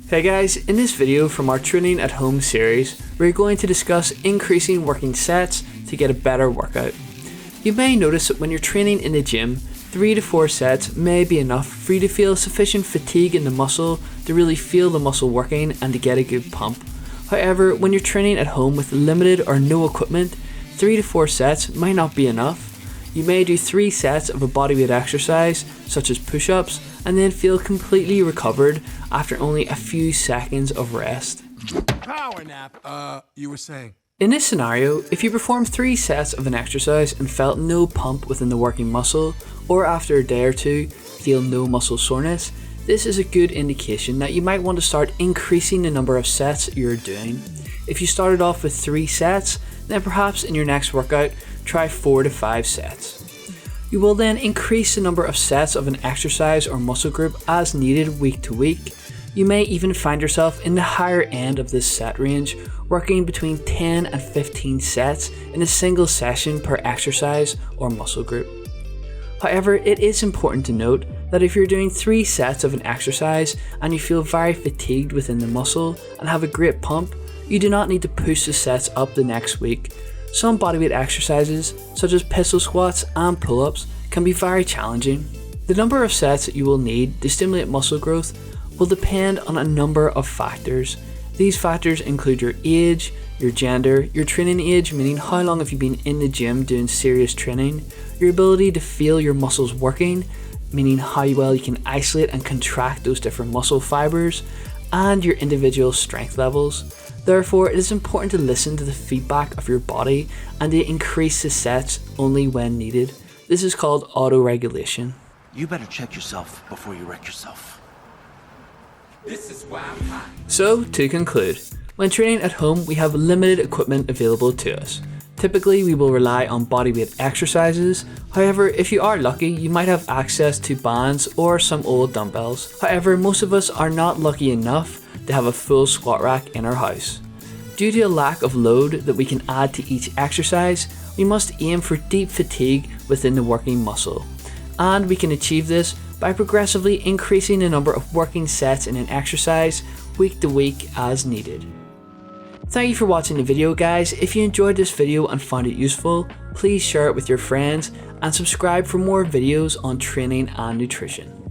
Hey guys, in this video from our Training at Home series, we're going to discuss increasing working sets to get a better workout. You may notice that when you're training in the gym, 3 to 4 sets may be enough for you to feel sufficient fatigue in the muscle to really feel the muscle working and to get a good pump. However, when you're training at home with limited or no equipment, 3 to 4 sets might not be enough. You may do 3 sets of a bodyweight exercise, such as push-ups, and then feel completely recovered after only a few seconds of rest. Power nap, you were saying? In this scenario, if you perform 3 sets of an exercise and felt no pump within the working muscle, or after a day or two feel no muscle soreness, this is a good indication that you might want to start increasing the number of sets you're doing. If you started off with 3 sets, then perhaps in your next workout, try 4 to 5 sets. You will then increase the number of sets of an exercise or muscle group as needed week to week. You may even find yourself in the higher end of this set range, working between 10 and 15 sets in a single session per exercise or muscle group. However, it is important to note that if you're doing 3 sets of an exercise and you feel very fatigued within the muscle and have a great pump, you do not need to push the sets up the next week. Some bodyweight exercises, such as pistol squats and pull-ups, can be very challenging. The number of sets that you will need to stimulate muscle growth will depend on a number of factors. These factors include your age, your gender, your training age, meaning how long have you been in the gym doing serious training, your ability to feel your muscles working, meaning how well you can isolate and contract those different muscle fibers, and your individual strength levels. Therefore, it is important to listen to the feedback of your body and to increase the sets only when needed. This is called autoregulation. You better check yourself before you wreck yourself. This is why I'm hot. So, to conclude, when training at home, we have limited equipment available to us. Typically, we will rely on bodyweight exercises. However, if you are lucky, you might have access to bands or some old dumbbells. However, most of us are not lucky enough to have a full squat rack in our house. Due to a lack of load that we can add to each exercise, we must aim for deep fatigue within the working muscle. And we can achieve this by progressively increasing the number of working sets in an exercise week to week as needed. Thank you for watching the video guys. If you enjoyed this video and found it useful, please share it with your friends and subscribe for more videos on training and nutrition.